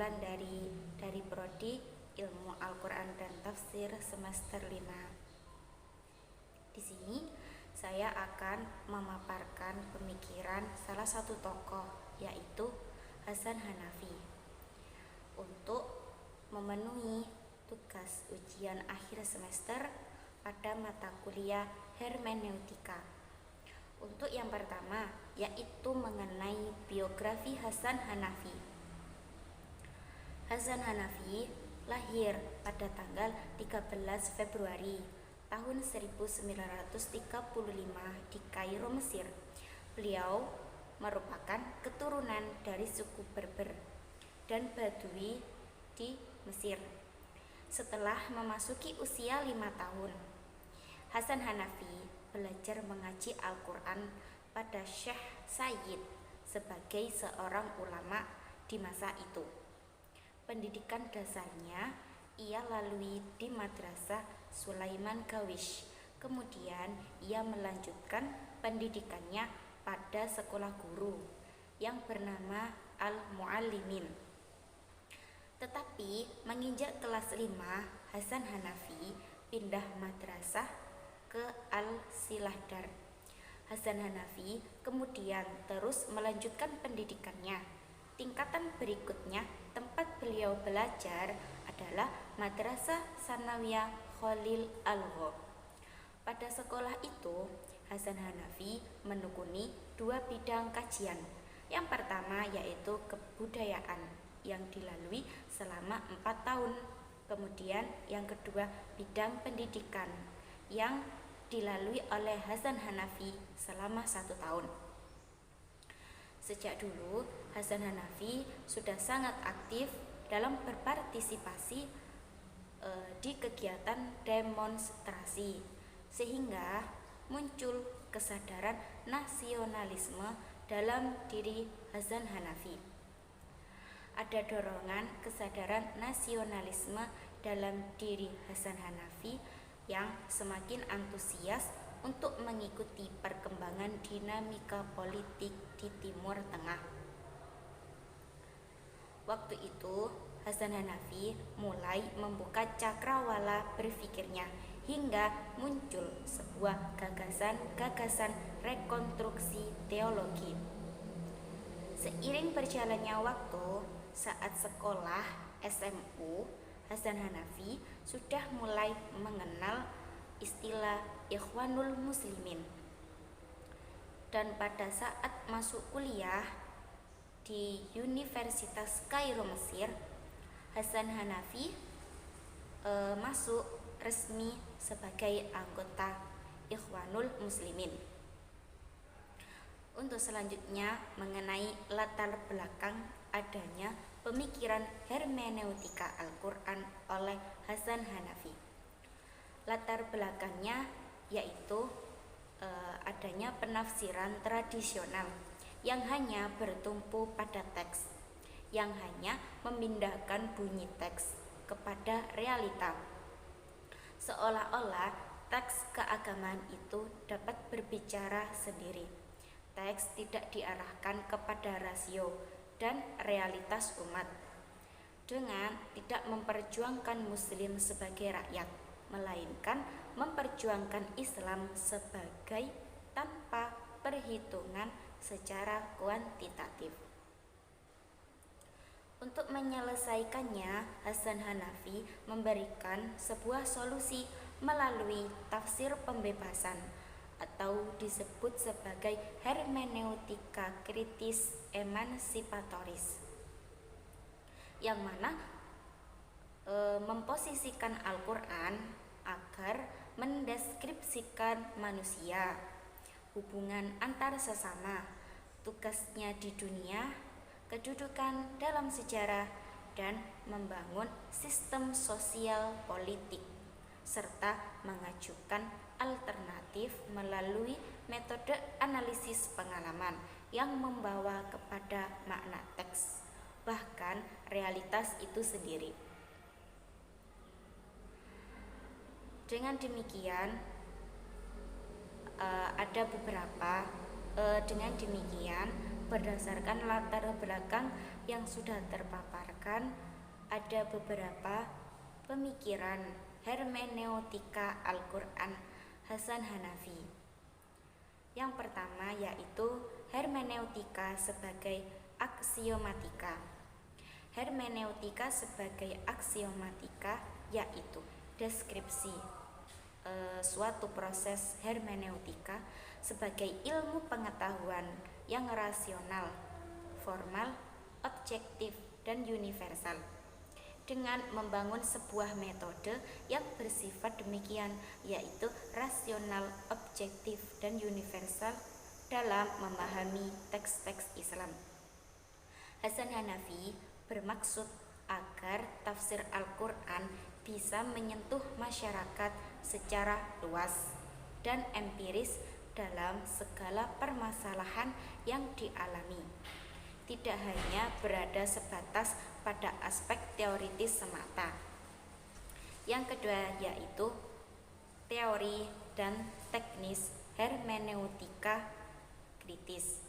kebetulan dari prodi Ilmu Al-Qur'an dan Tafsir semester 5. Di sini saya akan memaparkan pemikiran salah satu tokoh, yaitu Hasan Hanafi, untuk memenuhi tugas ujian akhir semester pada mata kuliah hermeneutika. Untuk yang pertama, yaitu mengenai biografi Hasan Hanafi. Hasan Hanafi lahir pada tanggal 13 Februari tahun 1935 di Kairo, Mesir. Beliau merupakan keturunan dari suku Berber dan Badui di Mesir. Setelah memasuki usia 5 tahun, Hasan Hanafi belajar mengaji Al-Quran pada Syekh Sayyid sebagai seorang ulama di masa itu. Pendidikan dasarnya ia lalui di Madrasah Sulaiman Gawish. Kemudian ia melanjutkan pendidikannya pada sekolah guru yang bernama Al-Muallimin. Tetapi menginjak kelas 5, Hasan Hanafi pindah madrasah ke Al-Silahdar. Hasan Hanafi kemudian terus melanjutkan pendidikannya. Tingkatan berikutnya tempat beliau belajar adalah Madrasah Sanawiyah Khalil Alho. Pada sekolah itu, Hasan Hanafi menekuni 2 bidang kajian. Yang pertama yaitu kebudayaan yang dilalui selama 4 tahun. Kemudian yang kedua bidang pendidikan yang dilalui oleh Hasan Hanafi selama 1 tahun. Sejak dulu, Hasan Hanafi sudah sangat aktif dalam berpartisipasi di kegiatan demonstrasi, sehingga muncul kesadaran nasionalisme dalam diri Hasan Hanafi. Ada dorongan kesadaran nasionalisme dalam diri Hasan Hanafi yang semakin antusias untuk mengikuti perkembangan dinamika politik di Timur Tengah. Waktu itu, Hasan Hanafi mulai membuka cakrawala berpikirnya hingga muncul sebuah gagasan rekonstruksi teologi. Seiring berjalannya waktu, saat sekolah SMU, Hasan Hanafi sudah mulai mengenal istilah Ikhwanul Muslimin. Dan pada saat masuk kuliah di Universitas Kairo, Mesir, Hasan Hanafi masuk resmi sebagai anggota Ikhwanul Muslimin. Untuk selanjutnya mengenai latar belakang adanya pemikiran hermeneutika Al-Quran oleh Hasan Hanafi. Latar belakangnya yaitu adanya penafsiran tradisional yang hanya bertumpu pada teks, yang hanya memindahkan bunyi teks kepada realita. Seolah-olah teks keagamaan itu dapat berbicara sendiri. Teks tidak diarahkan kepada rasio dan realitas umat, dengan tidak memperjuangkan Muslim sebagai rakyat, melainkan memperjuangkan Islam sebagai tanpa perhitungan secara kuantitatif. Untuk menyelesaikannya, Hasan Hanafi memberikan sebuah solusi melalui tafsir pembebasan atau disebut sebagai hermeneutika kritis emansipatoris, yang mana memposisikan Al-Quran agar mendeskripsikan manusia, hubungan antar sesama, tugasnya di dunia, kedudukan dalam sejarah, dan membangun sistem sosial politik, serta mengajukan alternatif melalui metode analisis pengalaman yang membawa kepada makna teks, bahkan realitas itu sendiri. Dengan demikian, berdasarkan latar belakang yang sudah terpaparkan, ada beberapa pemikiran hermeneutika Al-Quran Hasan Hanafi. Yang pertama yaitu hermeneutika sebagai aksiomatika. Hermeneutika sebagai aksiomatika yaitu deskripsi suatu proses hermeneutika sebagai ilmu pengetahuan yang rasional, formal, objektif, dan universal dengan membangun sebuah metode yang bersifat demikian, yaitu rasional, objektif, dan universal dalam memahami teks-teks Islam. Hasan Hanafi bermaksud agar tafsir Al-Quran bisa menyentuh masyarakat secara luas dan empiris dalam segala permasalahan yang dialami, tidak hanya berada sebatas pada aspek teoritis semata. Yang kedua yaitu teori dan teknis hermeneutika kritis.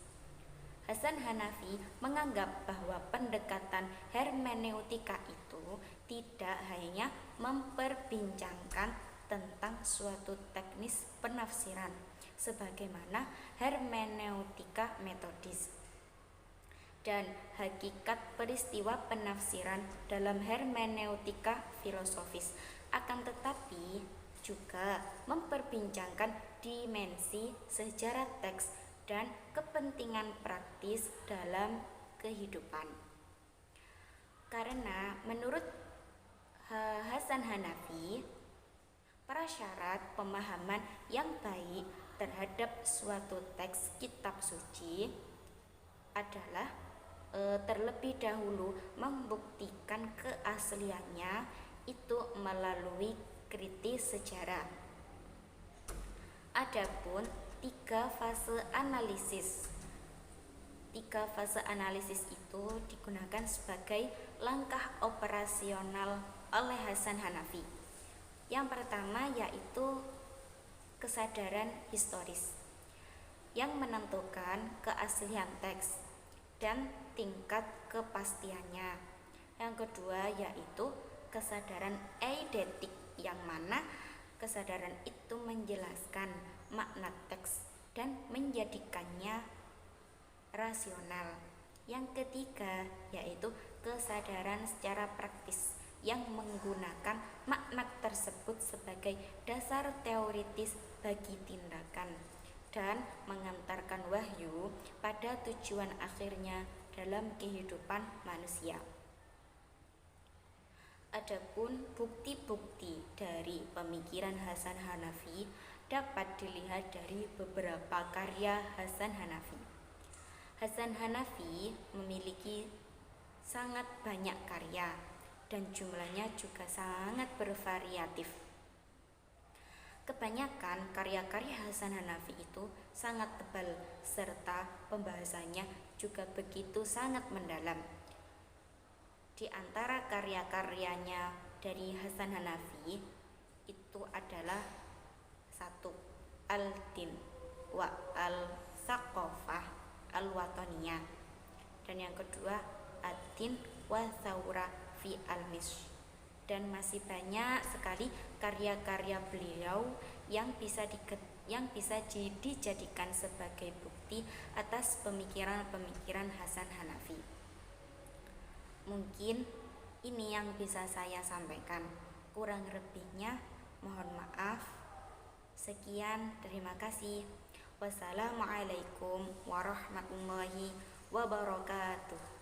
Hasan Hanafi menganggap bahwa pendekatan hermeneutika itu tidak hanya memperbincangkan tentang suatu teknis penafsiran sebagaimana hermeneutika metodis dan hakikat peristiwa penafsiran dalam hermeneutika filosofis, akan tetapi juga memperbincangkan dimensi sejarah teks dan kepentingan praktis dalam kehidupan. Karena menurut Hasan Hanafi, prasyarat pemahaman yang baik terhadap suatu teks kitab suci adalah terlebih dahulu membuktikan keasliannya itu melalui kritis sejarah. Adapun tiga fase analisis itu digunakan sebagai langkah operasional oleh Hasan Hanafi. Yang pertama yaitu kesadaran historis yang menentukan keaslian teks dan tingkat kepastiannya. Yang kedua yaitu kesadaran eidetik, yang mana kesadaran itu menjelaskan makna teks dan menjadikannya rasional. Yang ketiga yaitu kesadaran secara praktis yang menggunakan makna tersebut sebagai dasar teoritis bagi tindakan dan mengantarkan wahyu pada tujuan akhirnya dalam kehidupan manusia. Adapun bukti-bukti dari pemikiran Hasan Hanafi dapat dilihat dari beberapa karya Hasan Hanafi. Hasan Hanafi memiliki sangat banyak karya dan jumlahnya juga sangat bervariatif. Kebanyakan karya-karya Hasan Hanafi itu sangat tebal serta pembahasannya juga begitu sangat mendalam. Di antara karya-karyanya dari Hasan Hanafi itu adalah 1. Al-Din wa Al-Thaqafah Al-Wataniyah, dan yang kedua Ad-Din wa Thawra fi Al-Misr. Dan masih banyak sekali karya-karya beliau yang bisa dijadikan sebagai bukti atas pemikiran-pemikiran Hasan Hanafi. Mungkin ini yang bisa saya sampaikan. Kurang lebihnya mohon maaf. Sekian, terima kasih. Wassalamualaikum warahmatullahi wabarakatuh.